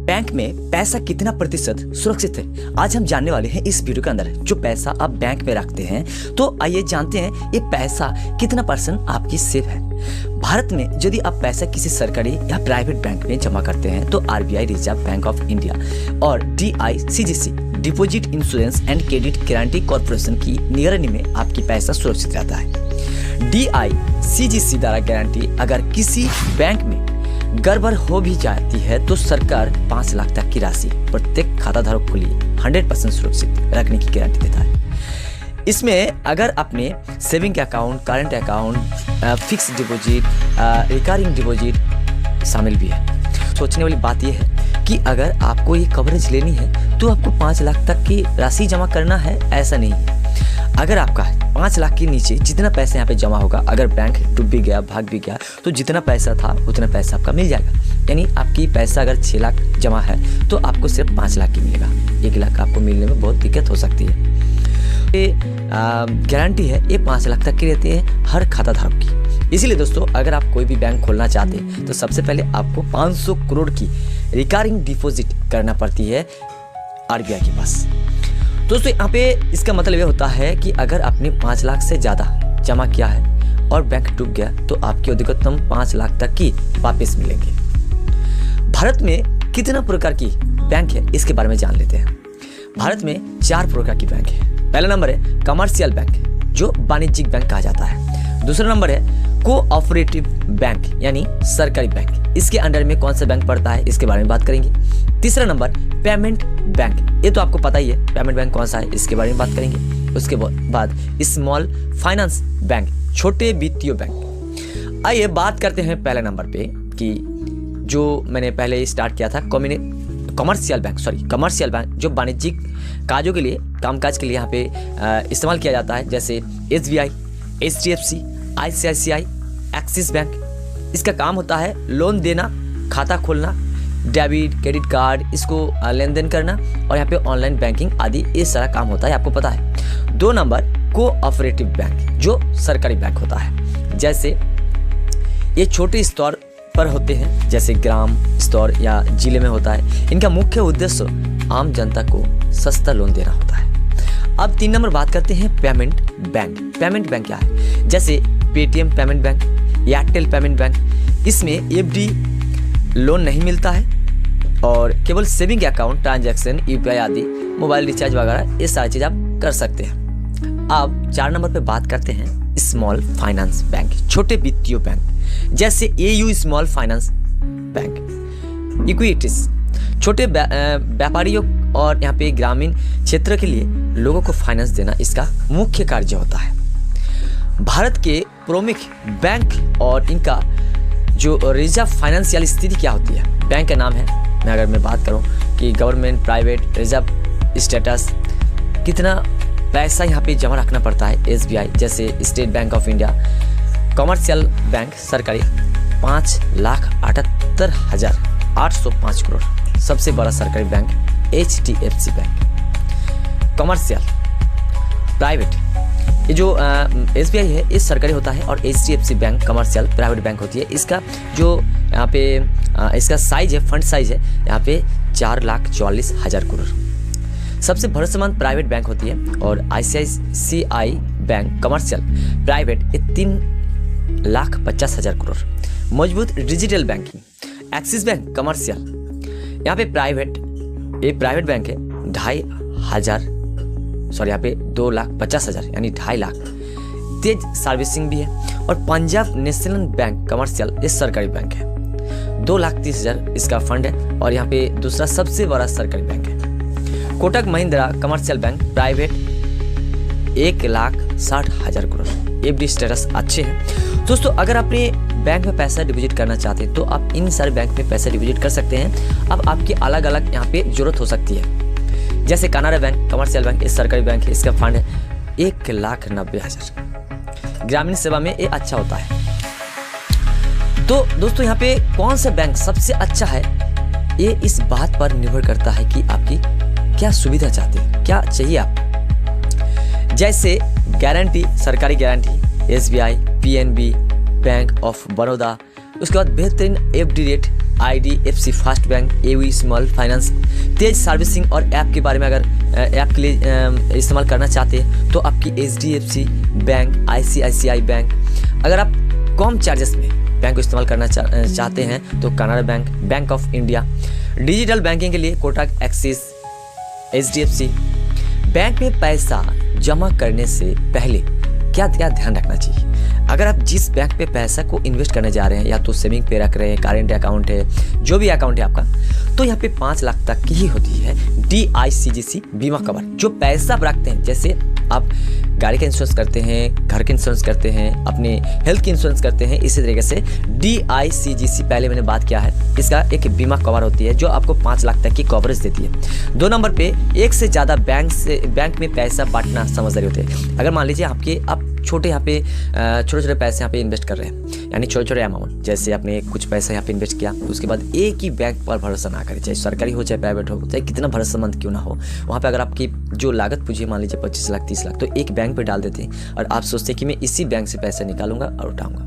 Bank में पैसा कितना प्रतिशत सुरक्षित है, आज हम जानने वाले हैं इस वीडियो के अंदर। जो पैसा आप बैंक में रखते हैं, तो आइए जानते हैं ये पैसा कितना % आपकी सेफ है। भारत में यदि आप पैसा किसी सरकारी या प्राइवेट बैंक में जमा करते हैं तो RBI reserve bank of India और DICGC deposit insurance and credit guarantee corporation की निगरानी में आपकी पैसा सुरक्षित रहता है। DICGC द्वारा गारंटी अगर किसी बैंक में गड़बड़ हो भी जाती है तो सरकार 5 लाख तक की राशि प्रत्येक खाताधारक के लिए 100% सुरक्षित रखने की गारंटी देता है। इसमें अगर आपने saving account, current account, fix deposit, recurring deposit शामिल भी है। सोचने वाली बात यह है कि अगर आपको ये कवरेज लेनी है तो आपको 5 लाख तक की राशि जमा करना है, ऐसा नहीं है। अगर आपका 5 लाख के नीचे जितना पैसा यहाँ पे जमा होगा, अगर बैंक डूब भी गया, भाग भी गया, तो जितना पैसा था उतना पैसा आपका मिल जाएगा। यानी आपकी पैसा अगर 6 लाख जमा है तो आपको सिर्फ 5 लाख की मिलेगा। 1 लाख आपको मिलने में बहुत दिक्कत हो सकती है। ये गारंटी है, ये 5 लाख तक की रहती है हर खाताधारक की। इसीलिए दोस्तों, अगर आप कोई भी बैंक खोलना चाहते हैं तो सबसे पहले आपको 500 करोड़ की रिकरिंग डिपॉजिट करना पड़ती है RBI के पास। दोस्तों यहाँ पे इसका मतलब ये होता है कि अगर आपने 5 लाख से ज़्यादा जमा किया है और बैंक डूब गया तो आपकी अधिकतम 5 लाख तक की वापस मिलेंगे। भारत में कितना प्रकार की बैंक है इसके बारे में जान लेते हैं। भारत में 4 प्रकार की बैंक है। पहला नंबर है कमर्शियल बैंक, जो वाणिज्यिक बैंक कहा जाता है। दूसरा नंबर है कोऑपरेटिव बैंक यानी सरकारी बैंक। इसके अंडर में कौन सा बैंक पड़ता है इसके बारे में बात करेंगे। तीसरा नंबर पेमेंट बैंक, ये तो आपको पता ही है पेमेंट बैंक कौन सा है, इसके बारे में बात करेंगे। उसके बाद स्मॉल फाइनेंस बैंक, छोटे वित्तीय बैंक। आइए बात करते हैं पहले नंबर पे कि जो मैंने पहले स्टार्ट किया था कमर्शियल बैंक, जो वाणिज्यिक काजों के लिए, कामकाज के लिए यहाँ पे इस्तेमाल किया जाता है, जैसे SBI, HDFC, ICICI, axis bank. इसका काम होता है लोन देना, खाता खोलना, डेबिट क्रेडिट कार्ड, इसको लेन देन करना और यहाँ पे ऑनलाइन बैंकिंग आदि, ये सारा काम होता है, आपको पता है। 2 नंबर कोऑपरेटिव बैंक, जो सरकारी बैंक होता है। जैसे ये छोटे स्तर पर होते हैं, जैसे ग्राम स्तर या जिले में होता है। इनका मुख्य उद्देश्य आम जनता को सस्ता लोन देना होता है। अब 3 नंबर बात करते हैं पेमेंट बैंक। पेमेंट बैंक क्या है? जैसे Paytm payment bank, Airtel payment bank. इसमें FD लोन नहीं मिलता है और केवल सेविंग अकाउंट, ट्रांजैक्शन, UPI आदि, मोबाइल रिचार्ज वगैरह, ये सारी चीज़ आप कर सकते हैं। अब 4 नंबर पे बात करते हैं स्मॉल फाइनेंस बैंक, छोटे वित्तीय बैंक, जैसे AU Small finance bank. Equities, छोटे व्यापारियों और यहाँ पे ग्रामीण क्षेत्र के लिए लोगों को फाइनेंस देना इसका मुख्य कार्य होता है। भारत के प्रमुख बैंक और इनका जो रिजर्व फाइनेंशियल स्थिति क्या होती है, बैंक का नाम है। अगर मैं बात करूं कि गवर्नमेंट, प्राइवेट, रिजर्व स्टेटस, कितना पैसा यहाँ पे जमा रखना पड़ता है। SBI जैसे state bank of India, commercial bank सरकारी 5,78,805 करोड़। सबसे बड़ा सरकारी bank HDFC bank. Commercial, private, ये जो SBI है ये सरकारी होता है और HDFC bank commercial private bank होती है। इसका जो यहाँ पे इसका साइज है, फंड साइज है यहाँ पे 4,44,000 करोड़। सबसे भरोसेमंद प्राइवेट बैंक होती है और ICICI बैंक कमर्शियल प्राइवेट, ये 3,50,000 करोड़। मजबूत digital banking, axis bank commercial, यहाँ पे प्राइवेट बैंक है 2,50,000 यानी 2.5 लाख। तेज सर्विसिंग भी है। और पंजाब नेशनल बैंक कमर्शियल, ये सरकारी बैंक है, 2,30,000 इसका फंड है और यहाँ पे दूसरा सबसे बड़ा सरकारी बैंक है। Kotak Mahindra commercial bank private 1,60,000 crore. FD status अच्छे हैं। दोस्तों, अगर आपने बैंक में पैसा डिपॉजिट करना चाहते हैं तो आप इन सारे बैंक में पैसा डिपॉजिट कर सकते हैं। अब आपकी अलग अलग यहाँ पे जरूरत हो सकती है। जैसे कनाडा बैंक कमर्शियल बैंक, ये सरकारी बैंक है, इसका फंड है 1,90,000। ग्रामीण सेवा में ये अच्छा होता है। तो दोस्तों, यहाँ पे कौन सा बैंक सबसे अच्छा है, ये इस बात पर निर्भर करता है कि आपकी क्या सुविधा चाहते हैं, क्या चाहिए आप। जैसे गारंटी, सरकारी guarantee, SBI, PNB, bank of Baroda, उसके बाद बेहतरीन FD rate, IDFC First Bank, AU Small Finance, तेज सर्विसिंग और ऐप के बारे में अगर ऐप के लिए इस्तेमाल करना चाहते हैं तो आपकी HDFC बैंक, ICICI बैंक। अगर आप कम चार्जेस में बैंक को इस्तेमाल करना चाहते हैं तो Canada bank, bank of India. Digital banking के लिए कोटक, एक्सिस, HDFC। बैंक में पैसा जमा करने से पहले क्या ध्यान रखना चाहिए? अगर आप जिस बैंक पे पैसा को इन्वेस्ट करने जा रहे हैं, या तो सेविंग पे रख रहे हैं, करेंट अकाउंट है, जो भी अकाउंट है आपका, तो यहाँ पे 5 लाख तक की ही होती है DICGC बीमा कवर। जो पैसा आप रखते हैं, जैसे आप गाड़ी का इंश्योरेंस करते हैं, घर का इंश्योरेंस करते हैं, अपने हेल्थ की इंश्योरेंस करते हैं, इसी तरीके से DICGC पहले मैंने बात किया है, इसका एक बीमा कवर होती है जो आपको 5 लाख तक की कवरेज देती है। 2 नंबर पे एक से ज़्यादा बैंक में पैसा बांटना समझदारी होती है। अगर मान लीजिए आप छोटे यहाँ पे छोटे पैसे यहाँ पे इन्वेस्ट कर रहे हैं, यानी छोटे अमाउंट, जैसे आपने कुछ पैसा यहाँ पे इन्वेस्ट किया, उसके बाद एक ही बैंक पर भरोसा ना करें, चाहे सरकारी हो चाहे प्राइवेट हो, चाहे कितना भरोसेमंद क्यों ना हो। वहाँ पे अगर आपकी जो लागत पूछिए मान लीजिए 25 लाख 30 लाख, तो एक बैंक पे डाल देते हैं और आप सोचते हैं कि मैं इसी बैंक से पैसा निकालूंगा और उठाऊंगा।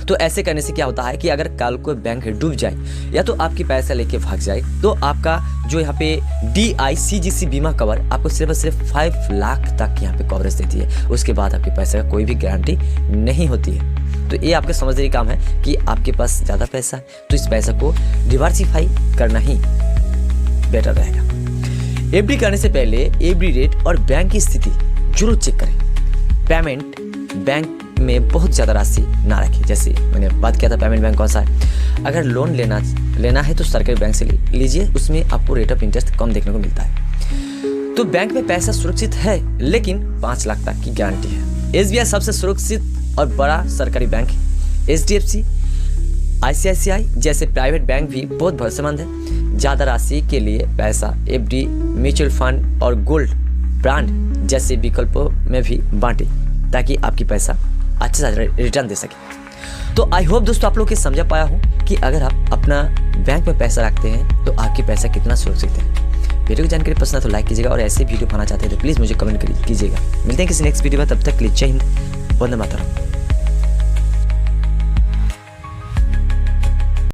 तो ऐसे करने से क्या होता है कि अगर कल को बैंक डूब जाए या तो आपकी पैसा लेके भाग जाए, तो आपका जो यहाँ पे DICGC बीमा कवर आपको सिर्फ 5 लाख तक यहाँ पे कवरेज देती है। उसके बाद आपके पैसे का कोई भी गारंटी नहीं होती है। तो ये आपके समझदारी काम है कि आपके पास ज़्यादा पैसा है तो इस पैसा को डिवर्सिफाई करना ही बेटर रहेगा। FD करने से पहले FD रेट और बैंक की स्थिति जरूर चेक करें। पेमेंट बैंक में बहुत ज़्यादा राशि ना रखें। जैसे मैंने बात किया था पेमेंट बैंक कौन सा है, अगर लोन लेना है तो सरकारी बैंक से लीजिए, उसमें आपको रेट ऑफ इंटरेस्ट कम देखने को मिलता है। तो बैंक में पैसा सुरक्षित है, लेकिन 5 लाख तक की गारंटी है। SBI सबसे सुरक्षित और बड़ा सरकारी बैंक है। HDFC, ICICI जैसे प्राइवेट बैंक भी बहुत भरोसेमंद है। ज़्यादा राशि के लिए पैसा FD, म्यूचुअल फंड और गोल्ड ब्रांड जैसे विकल्पों में भी बांटें, ताकि आपकी पैसा अच्छे से रिटर्न दे सके। तो आई होप दोस्तों आप लोग के समझा पाया हूँ कि अगर आप अपना बैंक में पैसा रखते हैं तो आपकी पैसा कितना सुरक्षित है। वीडियो की जानकारी पसंद है तो लाइक कीजिएगा, और ऐसे वीडियो पाना चाहते हैं तो प्लीज़ मुझे कमेंट कीजिएगा। मिलते हैं किसी नेक्स्ट वीडियो में, तब तक के लिए जय हिंद, वंदे मातरम।